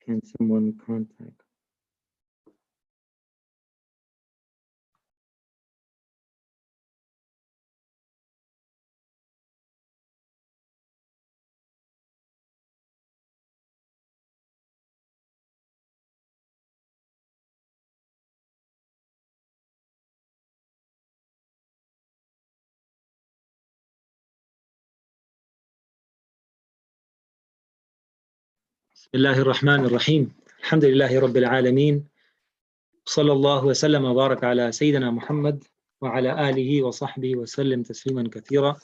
Can someone contact? بسم الله الرحمن الرحيم. الحمد لله رب العالمين. صلى الله وسلم وبارك على سيدنا محمد وعلى آله وصحبه وسلم تسليما كثيرا،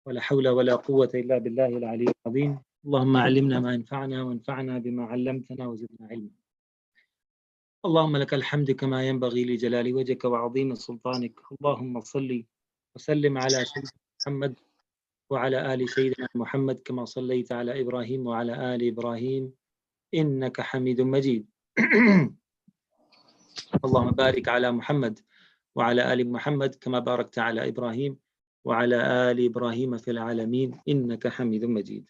ولا حول ولا قوة إلا بالله العلي العظيم. اللهم علمنا ما ينفعنا وانفعنا بما علمتنا وزدنا علما. اللهم لك الحمد كما ينبغي لجلال وجهك وعظيم سلطانك. اللهم صل وسلم على سيدنا محمد وعلى آل سيدنا محمد كما صليت على إبراهيم وعلى آل إبراهيم إنك حميد مجيد. اللهم بارك على محمد وعلى آل محمد كما باركت على إبراهيم وعلى آل إبراهيم في العالمين إنك حميد مجيد.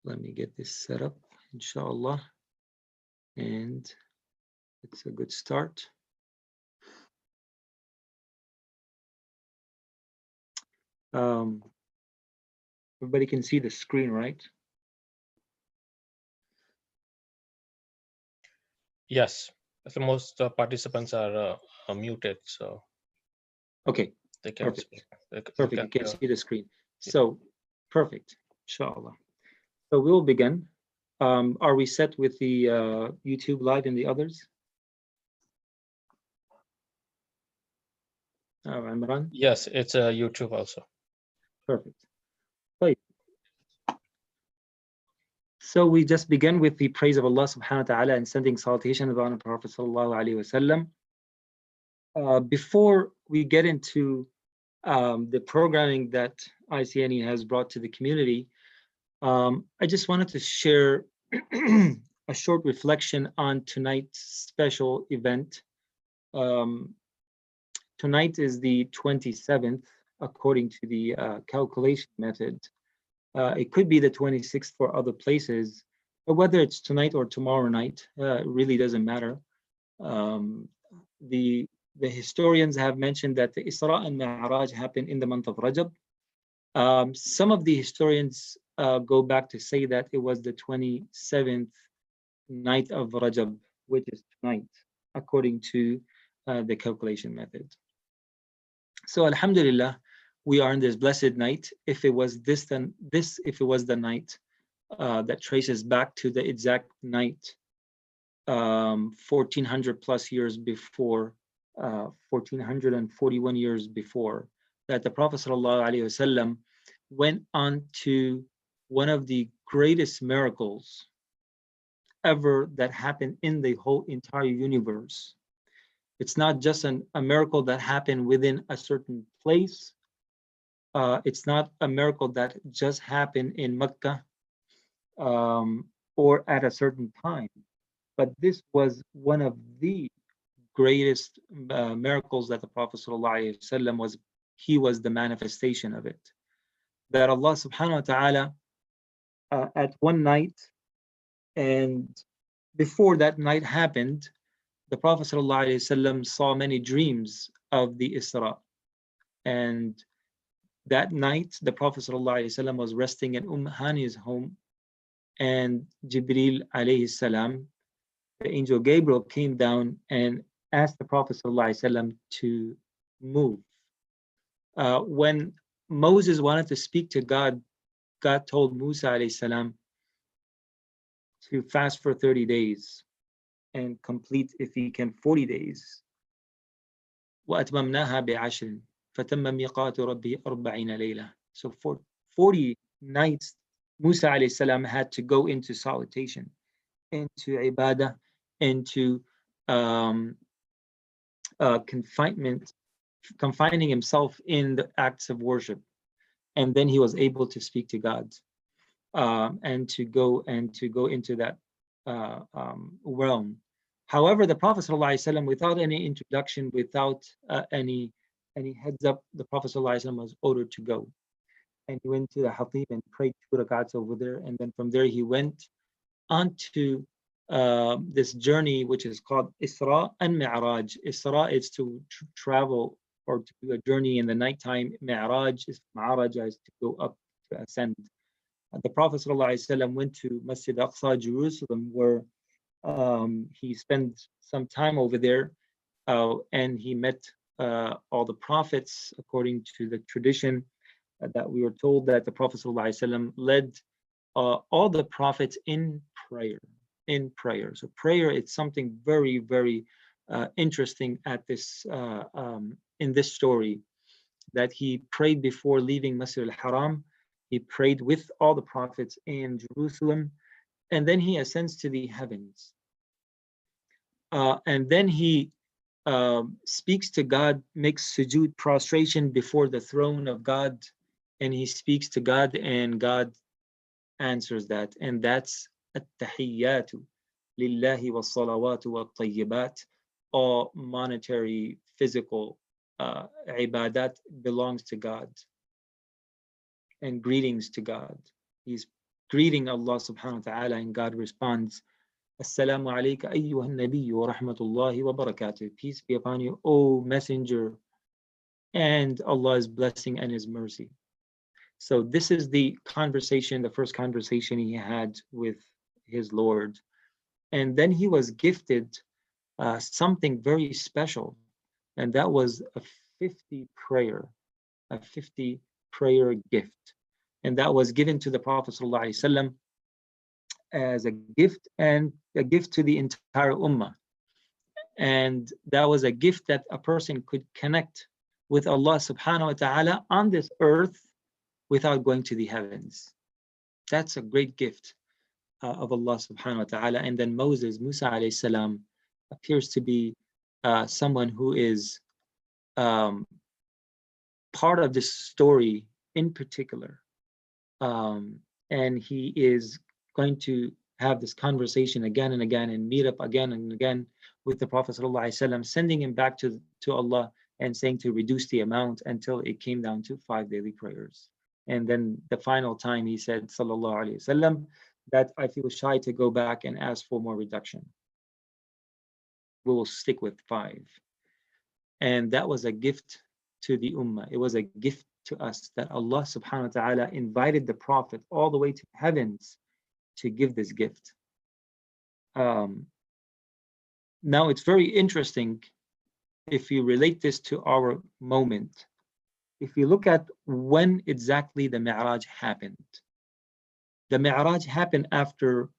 Let me get this set up, inshallah, and it's a good start. Everybody can see the screen, right? Yes, so most participants are muted, so okay, they can perfect. speak. Perfect, you can see the screen. So, perfect, inshallah. So we will begin. Are we set with the YouTube live and the others? Imran? Yes, it's YouTube also. Perfect. Right. So we just begin with the praise of Allah subhanahu wa ta'ala and sending salutation upon the Prophet sallallahu alaihi wasallam. Before we get into the programming that ICNE has brought to the community, I just wanted to share a short reflection on tonight's special event. Tonight is the 27th, according to the calculation method. It could be the 26th for other places, but whether it's tonight or tomorrow night, it really doesn't matter. The historians have mentioned that the Isra and Mi'raj happened in the month of Rajab. Some of the historians go back to say that it was the 27th night of Rajab, which is tonight, according to the calculation method. So Alhamdulillah, we are in this blessed night. If it was this, then this, if it was the night that traces back to the exact night, 1400 plus years before, 1441 years before, that the Prophet ﷺ went on to one of the greatest miracles ever that happened in the whole entire universe. It's not just a miracle that happened within a certain place. It's not a miracle that just happened in Mecca or at a certain time, but this was one of the greatest miracles that the Prophet ﷺ was. He was the manifestation of it. That Allah subhanahu wa ta'ala at one night, and before that night happened, the Prophet ﷺ saw many dreams of the Isra. And that night, the Prophet ﷺ was resting in Hani's home, and Jibril alayhi salam, the angel Gabriel, came down and asked the Prophet ﷺ to move. When Moses wanted to speak to God, God told Musa alayhi salam to fast for 30 days and complete, if he can, 40 days. وَأَتْمَمْنَاهَا بِعَشْرٍ فَتَمَّ مِيقَاتُ رَبِّهِ 40 لَيْلَةً. So for 40 nights, Musa alayhi salam had to go into salutation, into ibadah, into confining himself in the acts of worship. And then he was able to speak to God and to go into that realm. However, the Prophet ﷺ, without any introduction, without any heads up, the Prophet ﷺ was ordered to go. And he went to the Hatim and prayed 2 rakats over there. And then from there, he went onto this journey, which is called Isra and Mi'raj. Isra is to travel or to do a journey in the nighttime. Mi'raj is to go up, to ascend. The Prophet ﷺ went to Masjid Aqsa, Jerusalem, where he spent some time over there, and he met all the prophets according to the tradition that we were told that the Prophet ﷺ led all the prophets in prayer. So prayer, it's something very, very interesting at this in this story, that he prayed before leaving Masjid al-Haram. He prayed with all the prophets in Jerusalem, and then he ascends to the heavens. And then he speaks to God, makes sujood, prostration before the throne of God, and he speaks to God, and God answers that. And that's at-tahiyyatu lillahi was-salawatu wat-tayyibat. All monetary, physical ibadat belongs to God, and greetings to God. He's greeting Allah subhanahu wa ta'ala, and God responds, Assalamu alayka ayyuha nabiyyu wa rahmatullahi wa barakatuh. Peace be upon you, O messenger, and Allah's blessing and his mercy. So this is the conversation, the first conversation he had with his Lord. And then he was gifted something very special, and that was a 50 prayer gift. And that was given to the Prophet ﷺ as a gift, and a gift to the entire ummah. And that was a gift that a person could connect with Allah subhanahu wa ta'ala on this earth without going to the heavens. That's a great gift of Allah subhanahu wa ta'ala. And then Musa alayhi salam, appears to be someone who is part of this story in particular. And he is going to have this conversation again and again, and meet up again and again with the Prophet ﷺ, sending him back to Allah and saying to reduce the amount until it came down to 5 daily prayers. And then the final time he said, sallallahu alaihi wasallam, that I feel shy to go back and ask for more reduction. We will stick with 5. And that was a gift to the ummah. It was a gift to us that Allah subhanahu wa ta'ala invited the Prophet all the way to heavens to give this gift. Now it's very interesting if you relate this to our moment. If you look at when exactly the Mi'raj happened. The Mi'raj happened after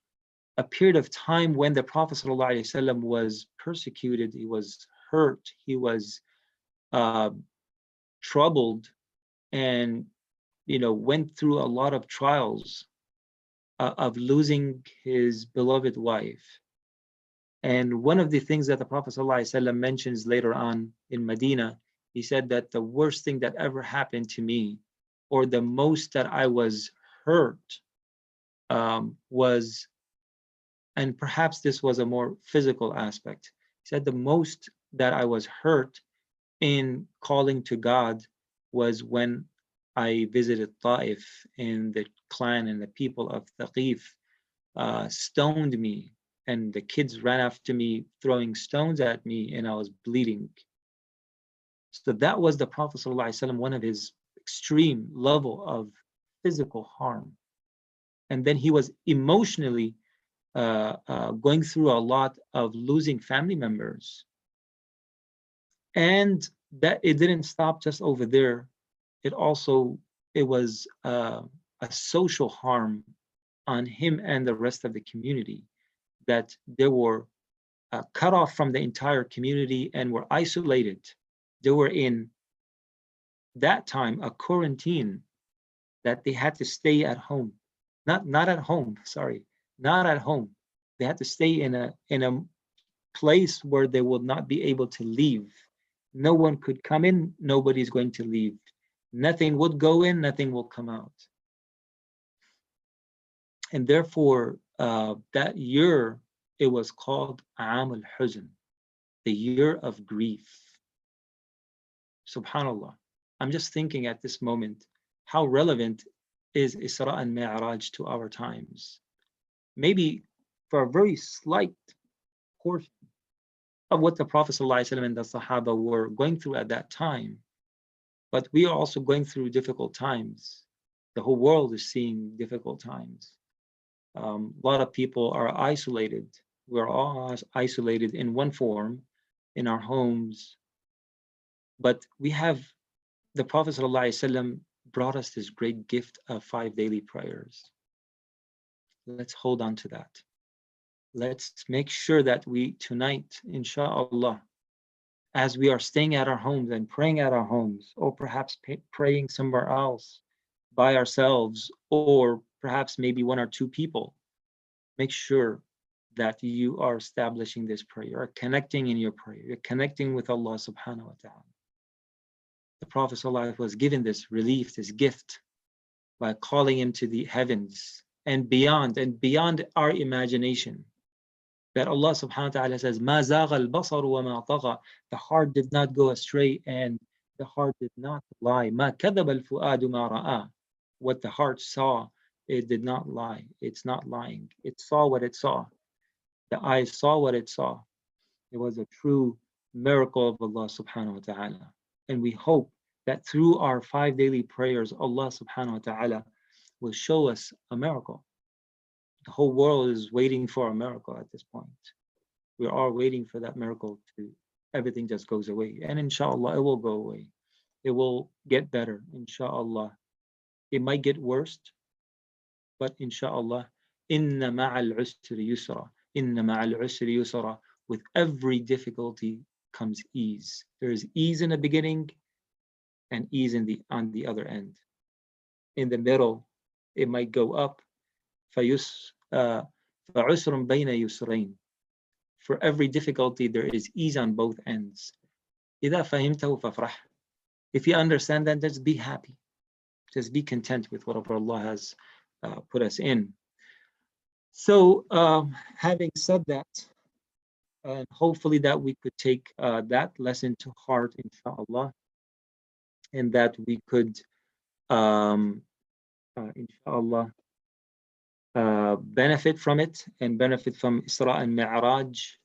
a period of time when the Prophet ﷺ was persecuted, he was hurt, he was troubled, and went through a lot of trials of losing his beloved wife. And one of the things that the Prophet ﷺ mentions later on in Medina, he said that the worst thing that ever happened to me, or the most that I was hurt, was, and perhaps this was a more physical aspect. He said the most that I was hurt in calling to God was when I visited Ta'if, and the clan and the people of Thaqif stoned me, and the kids ran after me throwing stones at me, and I was bleeding. So that was the Prophet ﷺ, one of his extreme level of physical harm. And then he was emotionally going through a lot of losing family members. And that it didn't stop just over there. It was a social harm on him and the rest of the community, that they were cut off from the entire community and were isolated. They were in that time a quarantine, that they had to stay at home. Not at home, sorry, not at home. They had to stay in a place where they would not be able to leave. No one could come in, nobody's going to leave. Nothing would go in, nothing will come out. And therefore, that year It was called Aam al-Huzn, the year of grief. Subhanallah. I'm just thinking at this moment, how relevant is Isra and Mi'raj to our times? Maybe for a very slight portion of what the Prophet ﷺ and the Sahaba were going through at that time. But we are also going through difficult times. The whole world is seeing difficult times. A lot of people are isolated. We're all isolated in one form in our homes. But we have the Prophet ﷺ brought us this great gift of 5 daily prayers. Let's hold on to that. Let's make sure that we tonight, inshallah, as we are staying at our homes and praying at our homes, or perhaps praying somewhere else by ourselves, or perhaps maybe one or two people, make sure that you are establishing this prayer. You're connecting in your prayer. You're connecting with Allah subhanahu wa ta'ala. The Prophet ﷺ was given this relief, this gift, by calling him to the heavens and beyond our imagination. That Allah subhanahu wa ta'ala says, مَا زَاغَ الْبَصَرُ وَمَا طَغَى. The heart did not go astray and the heart did not lie. مَا كَذَبَ الْفُؤَادُ مَا رَآ. What the heart saw, it did not lie. It's not lying. It saw what it saw. The eyes saw what it saw. It was a true miracle of Allah subhanahu wa ta'ala. And we hope that through our 5 daily prayers, Allah subhanahu wa ta'ala will show us a miracle. The whole world is waiting for a miracle at this point. We are waiting for that miracle to, everything just goes away. And inshallah, it will go away. It will get better, inshallah. It might get worse, but inshallah, inna ma'al usri yusra. Inna ma'al usri yusra. With every difficulty comes ease. There is ease in the beginning and ease on the other end. In the middle, it might go up. فَعُسْرٌ بَيْنَ يُسْرَيْنِ. For every difficulty, there is ease on both ends. إِذَا فَهِمْتَهُ فَافْرَحْ. If you understand that, just be happy. Just be content with whatever Allah has put us in. So, having said that, and hopefully that we could take that lesson to heart, inshallah, and that we could, inshallah, benefit from it and benefit from Isra and Mi'raj.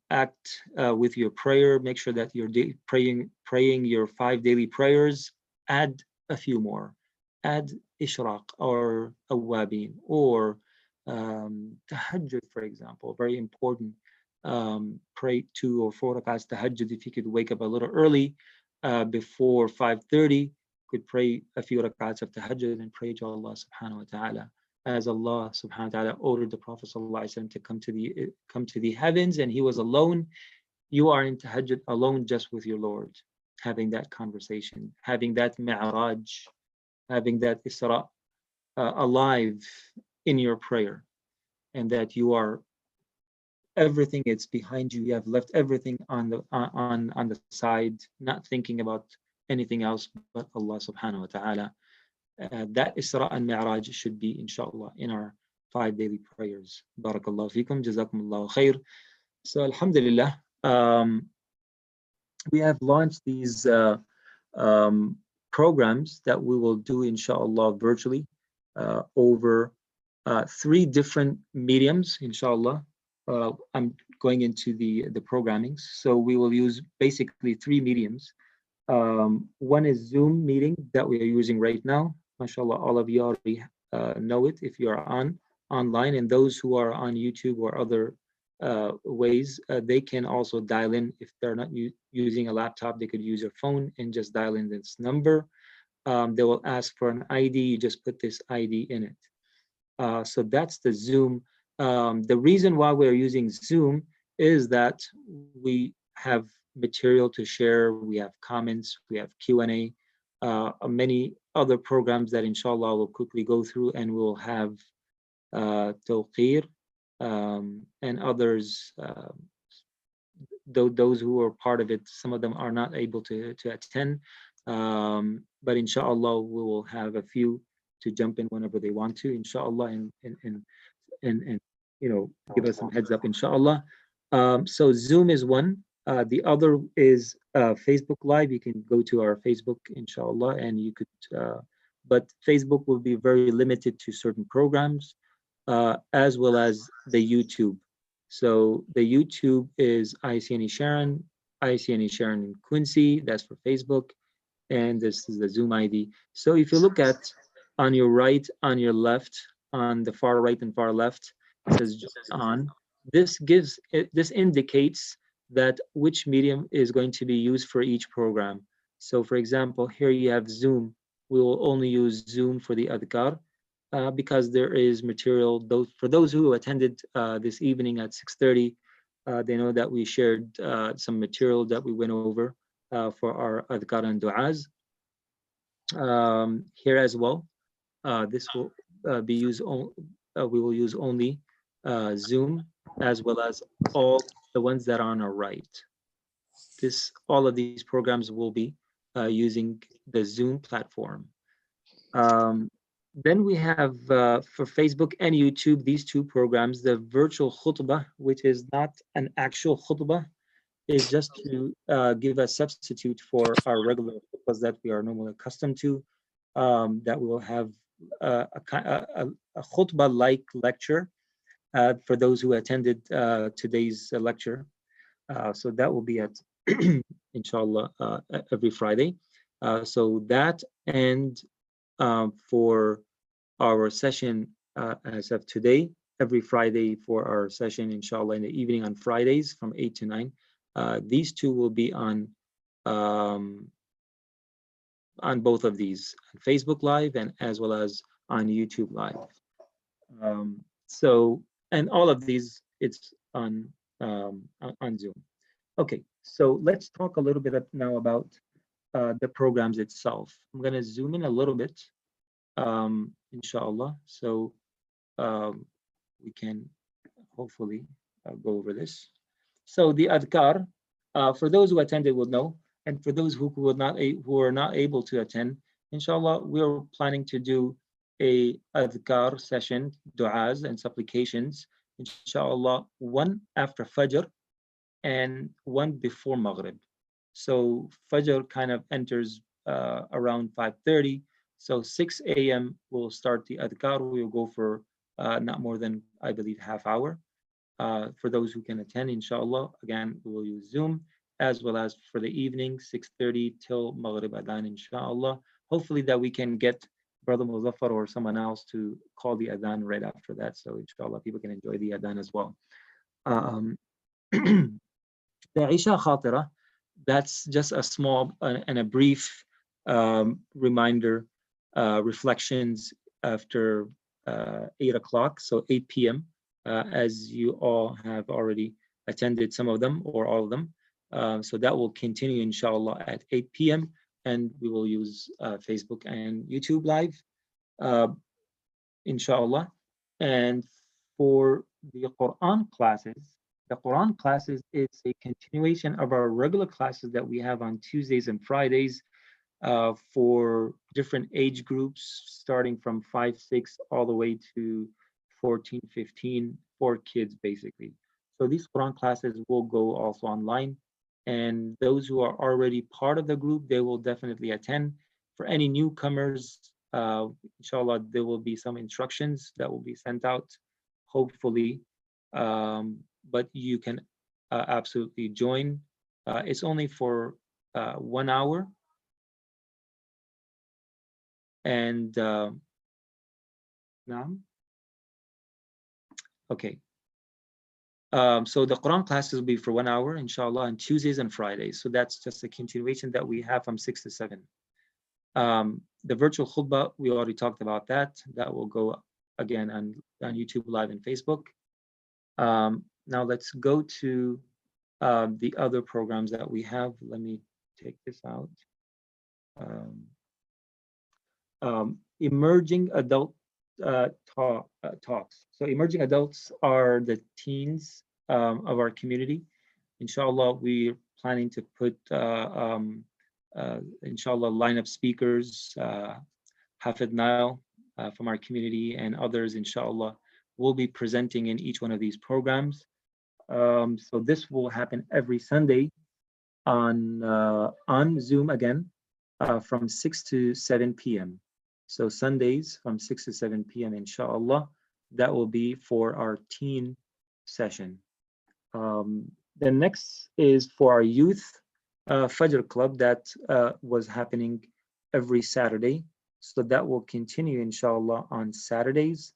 Act with your prayer. Make sure that you're praying your 5 daily prayers. Add a few more. Add Ishraq or Awabin or Tahajjud, for example. Very important. Pray 2 or 4 rakats Tahajjud. If you could wake up a little early before 5:30, could pray a few rakats of tahajjud and pray to Allah subhanahu wa ta'ala. As Allah subhanahu wa ta'ala ordered the Prophet sallallahu alaihi wasallam to come to the heavens, and he was alone. You are in tahajjud alone just with your Lord, having that conversation, having that mi'raj, having that Isra alive in your prayer, and that you are everything is behind you. You have left everything on the side, not thinking about anything else but Allah subhanahu wa ta'ala. That Isra and Mi'raj should be, inshallah, in our 5 daily prayers. Barakallahu feekum, jazakumullahu khair. So, alhamdulillah, we have launched these programs that we will do, inshallah, virtually over 3 different mediums, inshallah. I'm going into the programmings. So we will use basically 3 mediums. One is Zoom meeting that we are using right now. MashaAllah, all of you already know it if you are online, and those who are on YouTube or other ways, they can also dial in. If they're not using a laptop, they could use a phone and just dial in this number. They will ask for an ID. You just put this ID in it. So that's the Zoom. The reason why we're using Zoom is that we have material to share, we have comments, we have Q&A, many other programs that inshallah we'll quickly go through, and we'll have Tawqir and others, those who are part of it. Some of them are not able to attend, but inshallah we will have a few to jump in whenever they want to, inshallah, and give us some heads up, inshallah. So Zoom is one. The other is Facebook Live. You can go to our Facebook, inshallah, and you could, but Facebook will be very limited to certain programs, as well as the YouTube. So the YouTube is ICNE Sharon, ICNE Sharon in Quincy. That's for Facebook, and this is the Zoom ID. So if you look at on your right, on your left, on the far right and far left, it says join on. This indicates that which medium is going to be used for each program. So for example, here you have Zoom. We will only use Zoom for the adhkar, because there is material. For those who attended this evening at 6:30, they know that we shared some material that we went over for our adhkar and du'as. Here as well, this will be used. We will use only Zoom, as well as all the ones that are on our right. All of these programs will be using the Zoom platform. Then we have for Facebook and YouTube, these two programs, the virtual khutbah, which is not an actual khutbah, is just to give a substitute for our regular khutbahs that we are normally accustomed to, that will have a khutbah-like lecture for those who attended today's lecture. So that will be at, inshallah, every Friday. So that, and for our session as of today, every Friday for our session, inshallah, in the evening on Fridays from 8 to 9. These two will be on both of these, Facebook Live and as well as on YouTube Live. So, and all of these, it's on Zoom. Okay, so let's talk a little bit now about the programs itself. I'm going to zoom in a little bit, inshallah, so we can hopefully go over this. So the adhkar, for those who attended will know, and for those who are not able to attend, inshallah, we're planning to do a adhkar session, du'as and supplications, inshallah, one after Fajr and one before Maghrib. So Fajr kind of enters around 5:30. So 6 a.m. we'll start the adhkar. We'll go for not more than, I believe, half hour. For those who can attend, inshallah, again, we will use Zoom, as well as for the evening, 6:30 till Maghrib Adhan, inshallah. Hopefully that we can get Brother Muzaffar or someone else to call the Adhan right after that. So inshallah, people can enjoy the Adhan as well. The Isha Khatira, that's just a small and a brief reminder, reflections after 8 o'clock, so 8 p.m., as you all have already attended some of them or all of them. So that will continue, inshallah, at 8 p.m., and we will use Facebook and YouTube Live, inshallah. And for the Quran classes is a continuation of our regular classes that we have on Tuesdays and Fridays for different age groups, starting from 5, 6, all the way to 14, 15, for kids, basically. So these Quran classes will go also online. And those who are already part of the group, they will definitely attend. For any newcomers, inshallah, there will be some instructions that will be sent out, hopefully. But you can absolutely join. It's only for 1 hour. And now, okay. So the Quran classes will be for 1 hour, inshallah, on Tuesdays and Fridays. So that's just a continuation that we have from 6 to 7. The virtual khutbah, we already talked about that. That will go again on YouTube Live and Facebook. Now let's go to the other programs that we have. Let me take this out. Emerging adult talks. So emerging adults are the teens of our community. Inshallah, we're planning to put, inshallah, lineup speakers, Hafid Nile from our community and others, inshallah, will be presenting in each one of these programs. So this will happen every Sunday on Zoom again from 6 to 7 p.m. So Sundays from 6 to 7 p.m. inshallah. That will be for our teen session. The next is for our youth Fajr Club that was happening every Saturday. So that will continue inshallah on Saturdays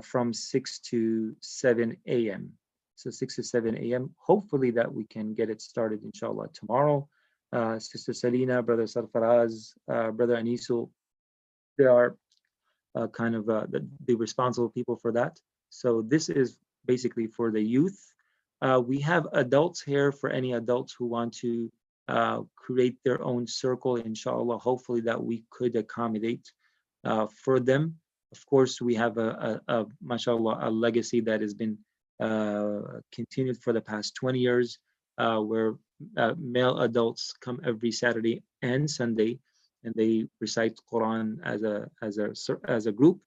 from 6 to 7 a.m. So 6 to 7 a.m. Hopefully that we can get it started inshallah tomorrow. Sister Salina, Brother Sarfaraz, Brother Anisul, they are kind of the responsible people for that. So this is basically for the youth. We have adults here for any adults who want to create their own circle, inshallah. Hopefully that we could accommodate for them. Of course, we have mashallah, a legacy that has been continued for the past 20 years, where male adults come every Saturday and Sunday, and they recite Quran as a group.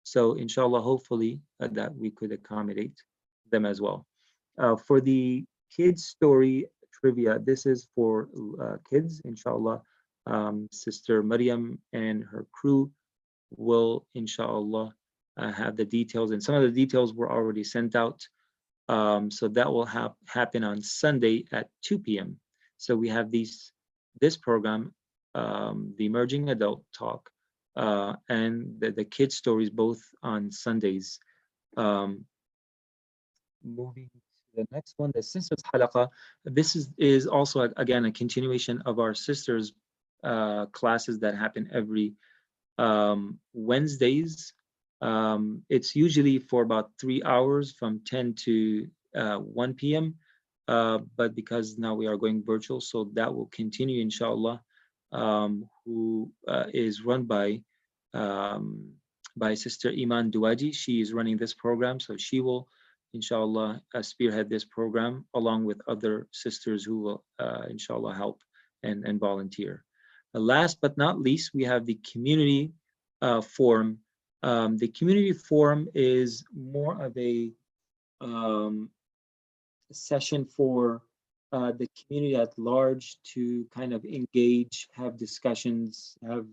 So inshallah, hopefully that we could accommodate them as well. For the kids story trivia, this is for kids, inshallah. Sister Maryam and her crew will, inshallah, have the details, and some of the details were already sent out. So that will happen on Sunday at 2 p.m. So we have this program, the Emerging Adult Talk, and the kids stories both on Sundays. Moving to the next one, the Sisters Halaqa. This is also, again, a continuation of our sisters classes that happen every Wednesdays. It's usually for about 3 hours from 10 to 1 p.m. But because now we are going virtual, so that will continue, inshallah, who is run by Sister Iman Duwaji. She is running this program, so she will, inshallah, spearhead this program along with other sisters who will, inshallah, help and volunteer. Last but not least, we have the community forum. The community forum is more of a session for the community at large to kind of engage, have discussions, have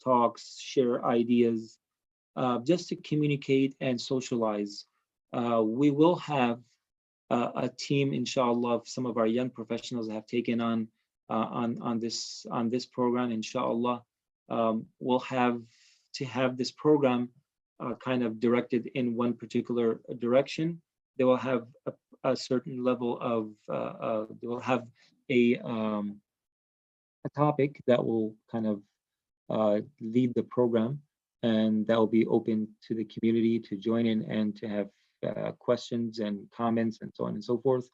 talks, share ideas, just to communicate and socialize. We will have a team, inshallah, of some of our young professionals that have taken on this program, inshallah. We'll have to have this program kind of directed in one particular direction. They will have a certain level of, they will have a topic that will kind of lead the program, and that will be open to the community to join in and to have questions and comments and so on and so forth.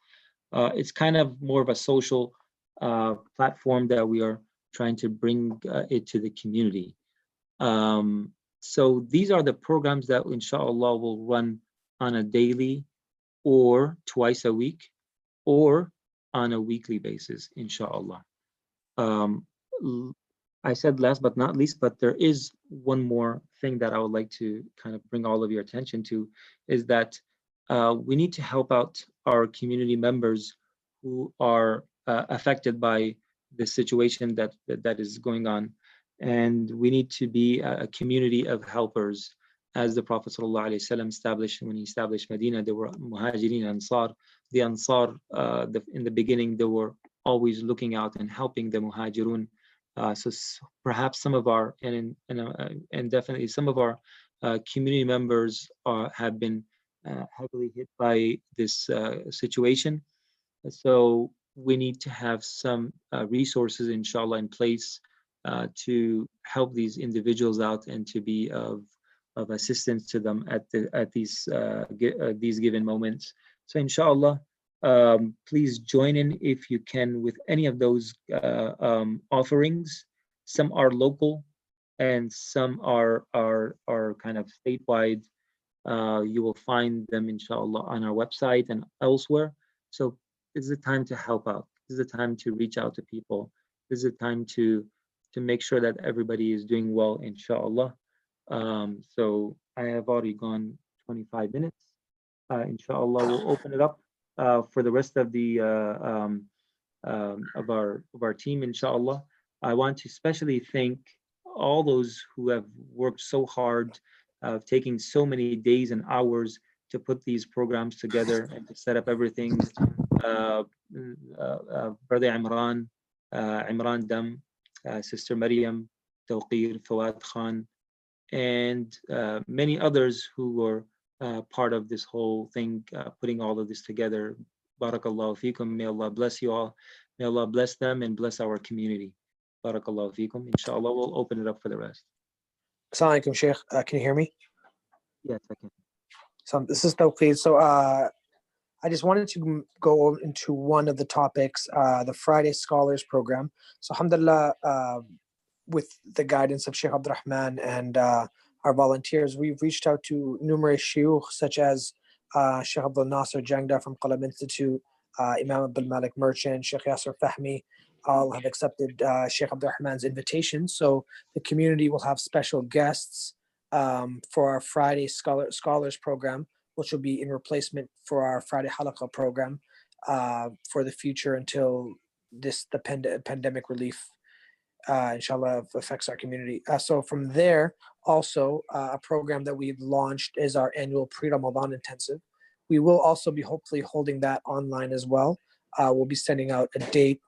It's kind of more of a social platform that we are trying to bring it to the community. So these are the programs that inshallah will run on a daily or twice a week or on a weekly basis, inshallah. I said last but not least, but there is one more thing that I would like to kind of bring all of your attention to, is that we need to help out our community members who are affected by the situation that is going on. And we need to be a community of helpers. As the Prophet ﷺ established, when he established Medina, there were Muhajirin, Ansar. The Ansar, in the beginning, they were always looking out and helping the Muhajirun. So perhaps some of our, and definitely some of our community members have been heavily hit by this situation. So we need to have some resources, inshallah, in place to help these individuals out and to be of assistance to them at these given moments. So inshallah, please join in if you can with any of those offerings. Some are local and some are kind of statewide. You will find them, inshallah, on our website and elsewhere. So this is the time to help out. This is the time to reach out to people. This is the time to make sure that everybody is doing well, inshallah. So I have already gone 25 minutes. Inshallah, we'll open it up for the rest of the of our team, inshallah. I want to especially thank all those who have worked so hard, taking so many days and hours to put these programs together and to set up everything. Brother Imran Dam, Sister Maryam, Tawqir, Fawad Khan, and many others who were part of this whole thing, putting all of this together. Barakallahu feekum. May Allah bless you all. May Allah bless them and bless our community. Barakallahu feekum. Inshallah, we'll open it up for the rest. Assalamu alaikum, Sheikh. Can you hear me? Yes, I can. So this is Tawqeed. So I just wanted to go into one of the topics, the Friday Scholars Program. So alhamdulillah, with the guidance of Sheikh Abdurrahman and our volunteers, we've reached out to numerous shuyukh, such as Sheikh Abdul Nasser Jangda from Qalam Institute, Imam Abdul Malik Merchant, Sheikh Yasser Fahmi, all have accepted Sheikh Abdurrahman's invitation. So the community will have special guests for our Friday Scholars Program, which will be in replacement for our Friday Halaqa program for the future until the pandemic relief, inshallah, affects our community. So from there, also a program that we've launched is our annual pre-Ramadan intensive. We will also be hopefully holding that online as well. We'll be sending out a date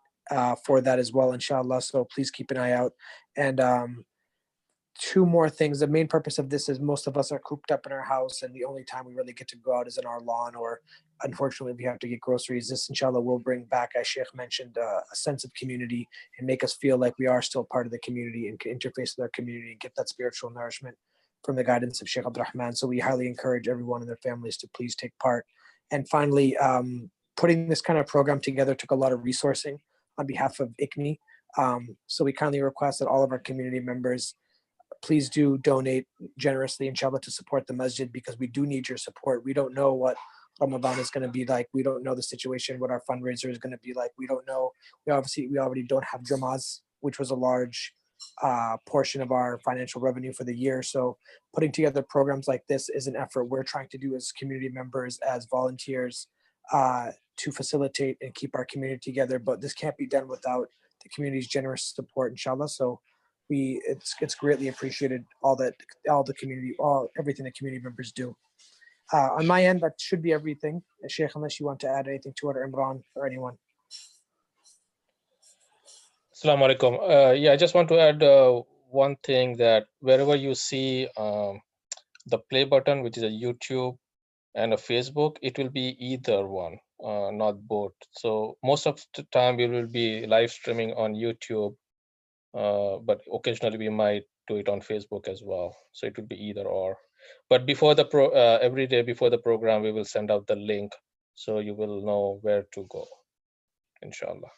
for that as well, inshallah. So please keep an eye out. And two more things. The main purpose of this is most of us are cooped up in our house, and the only time we really get to go out is in our lawn, or unfortunately we have to get groceries. This inshallah will bring back, as Sheikh mentioned, a sense of community and make us feel like we are still part of the community and can interface with our community and get that spiritual nourishment from the guidance of Sheikh Abdurrahman. So we highly encourage everyone and their families to please take part. And finally, putting this kind of program together took a lot of resourcing on behalf of ICNE. So we kindly request that all of our community members please do donate generously, inshallah, to support the masjid, because we do need your support. We don't know what Ramadan is going to be like. We don't know the situation, what our fundraiser is going to be like. We don't know. We already don't have Jamaz, which was a large portion of our financial revenue for the year. So putting together programs like this is an effort we're trying to do as community members, as volunteers, to facilitate and keep our community together. But this can't be done without the community's generous support, inshallah. So it's greatly appreciated, everything the community members do. On my end, that should be everything. Sheikh, unless you want to add anything to it, or Imran, or anyone. Assalamu alaikum. Yeah, I just want to add one thing, that wherever you see the play button, which is a YouTube and a Facebook, it will be either one, not both. So most of the time we will be live streaming on YouTube, but occasionally we might do it on Facebook as well. So it would be either or. But before the every day before the program, we will send out the link, so you will know where to go, inshallah.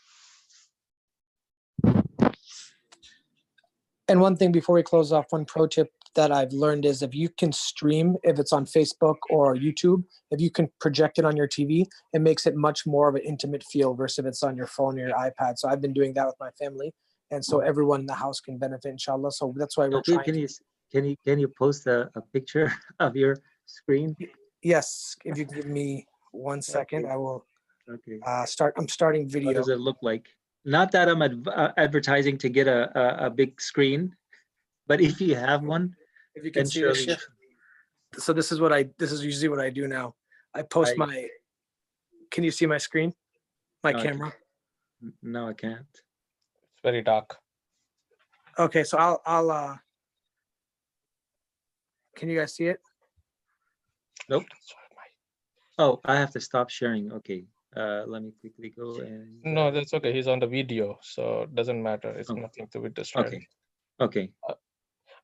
And one thing before we close off, one pro tip that I've learned is, if you can stream, if it's on Facebook or YouTube, if you can project it on your TV, it makes it much more of an intimate feel versus if it's on your phone or your iPad. So I've been doing that with my family, and so everyone in the house can benefit, inshallah. So that's why we're trying. Can you post a picture of your screen? Yes, if you can give me 1 second, Okay. I will. Okay. I'm starting video. What does it look like? Not that I'm advertising to get a big screen, but if you have one, If you can then see this, surely. so this is usually what I do now. I post my. Can you see my screen? My camera. No, I can't. It's very dark. Okay, so I'll. Can you guys see it? Nope. Oh, I have to stop sharing. Okay. Let me quickly go and. No, that's okay. He's on the video, so it doesn't matter. It's nothing to with the sharing. Okay.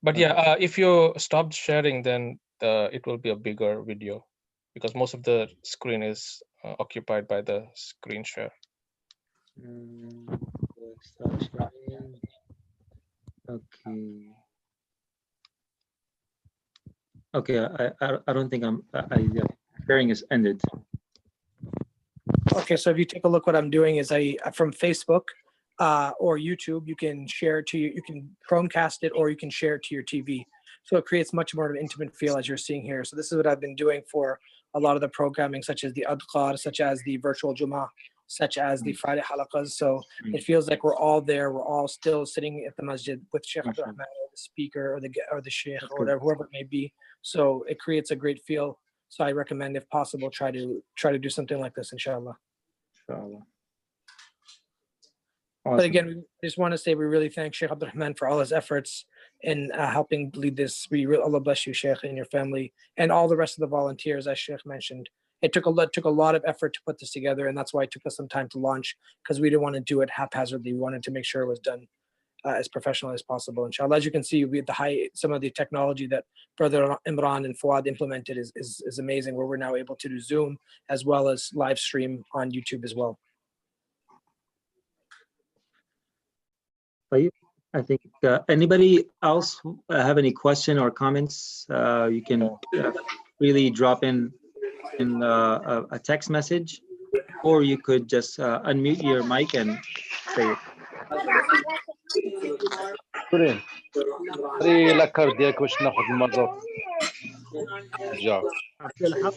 But yeah, if you stop sharing, then it will be a bigger video, because most of the screen is occupied by the screen share. Stop sharing. Okay. Okay, I don't think sharing is ended. Okay, so if you take a look, what I'm doing is from Facebook or YouTube, you can share it to you can Chromecast it, or you can share it to your TV. So it creates much more of an intimate feel as you're seeing here. So this is what I've been doing for a lot of the programming, such as the Adqar, such as the virtual Jummah, such as the Friday halaqas. So it feels like we're all there. We're all still sitting at the masjid with Sheikh Abdul Rahman, or the speaker, or the sheikh, or whatever, whoever it may be. So it creates a great feel. So I recommend, if possible, try to do something like this, inshallah. Inshallah. But again, we just want to say we really thank Sheikh Abdul Rahman for all his efforts in helping lead this. Allah bless you, Sheikh, and your family, and all the rest of the volunteers, as Sheikh mentioned. It took a lot of effort to put this together, and that's why it took us some time to launch, because we didn't want to do it haphazardly. We wanted to make sure it was done as professional as possible. Inshallah, as you can see, some of the technology that Brother Imran and Fuad implemented is amazing, where we're now able to do Zoom as well as live stream on YouTube as well. I think anybody else have any question or comments, you can really drop in a text message, or you could just unmute your mic and say it. Halaqa,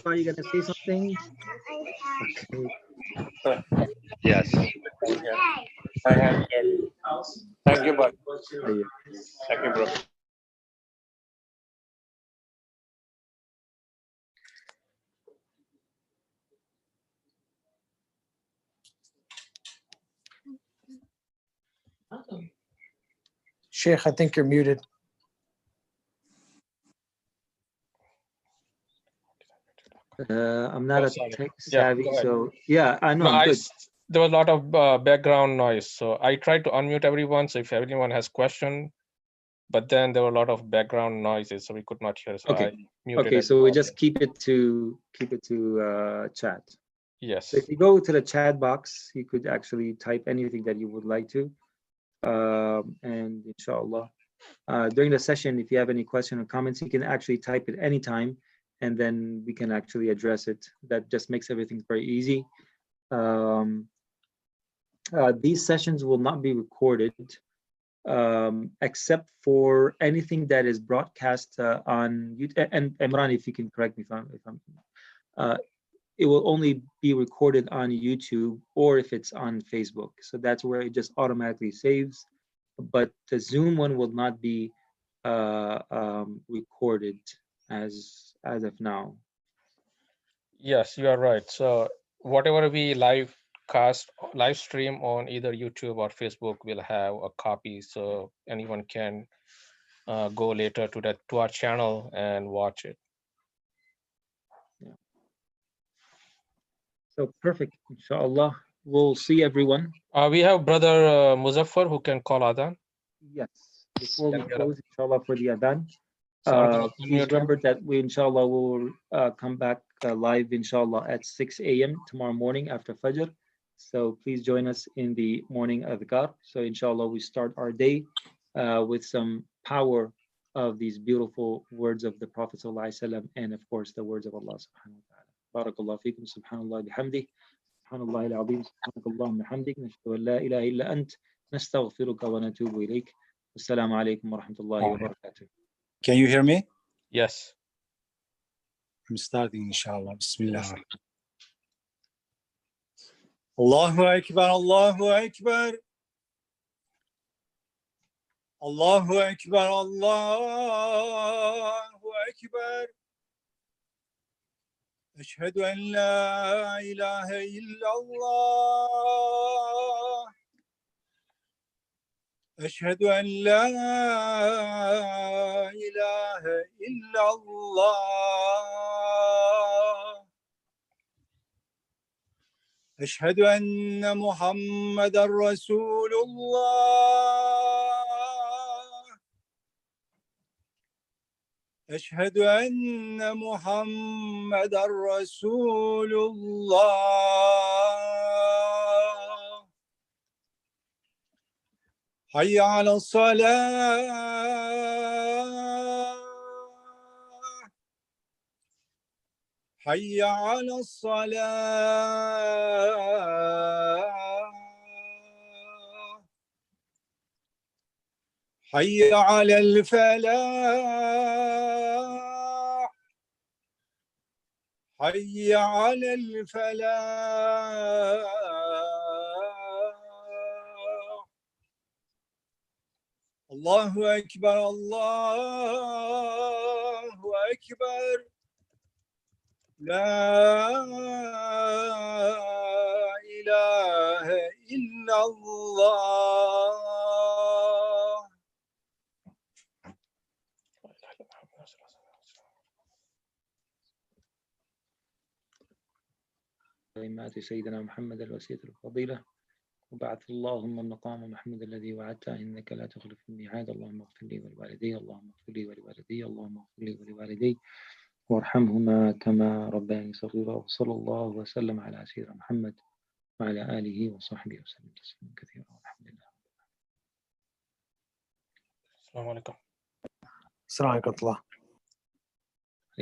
are you going to say something? Okay. Yes. Thank you, bud. Thank you, bro. Sheikh, I think you're muted. I'm not a tech savvy, Yeah, so yeah, I know. I'm good. There was a lot of background noise, so I tried to unmute everyone. So if anyone has question, but then there were a lot of background noises, so we could not hear. So Okay. I muted Okay, so we everyone. just keep it to chat. Yes. So if you go to the chat box, you could actually type anything that you would like to, and inshallah, during the session, if you have any question or comments, you can actually type it anytime, and then we can actually address it. That just makes everything very easy. These sessions will not be recorded, except for anything that is broadcast on YouTube. And Imran, if you can correct me if I'm it will only be recorded on YouTube, or if it's on Facebook. So that's where it just automatically saves. But the Zoom one will not be recorded as of now. Yes, you are right. So whatever we live stream on either YouTube or Facebook will have a copy, so anyone can go later to our channel and watch it. Yeah. So perfect. Inshallah, we'll see everyone. We have Brother Muzaffar who can call Adhan. Yes. Before we close, inshallah, for the Adhan, So please remember that we, inshallah, will come back live, inshallah, at 6 a.m. tomorrow morning after Fajr. So please join us in the morning adhkar. So inshallah, we start our day with some power of these beautiful words of the Prophet ﷺ, and of course, the words of Allah subhanahu wa ta'ala. Barakallahu feekum, subhanallah bihamdi, subhanallah al-azim, subhanakallah bihamdik, nashhadu an la ilaha illa ant, nastaghfiruka wa natubu ilayk. Assalamu alaikum wa rahmatullahi wa barakatuh. Can you hear me? Yes. I'm starting, inshallah. Bismillah. Allahu Akbar, Allahu Akbar. Allahu Akbar, Allahu Akbar. Ashhadu an la ilaha illallah. أشهد أن لا إله إلا الله أشهد أن محمدا رسول الله أشهد أن محمدا رسول الله حي على الصلاة حي على الصلاة حي على الفلاح حي على الفلاح الله أكبر الله أكبر لا إله إلا الله. كلمات سيدنا محمد الوسيلة الفضيلة وبعث اللهم المقام محمود الذي وعدته إنك لا تخلف الميعاد. اللهم اغفر لي ولوالدي اللهم اغفر لي ولوالدي اللهم اغفر لي ولوالدي وارحمهما كما ربياني صغيرا. وصلى الله وسلم على سيدنا محمد وعلى آله وصحبه وسلم تسليما كثيرا والحمد لله. السلام عليكم. السلام عليكم ورحمة الله.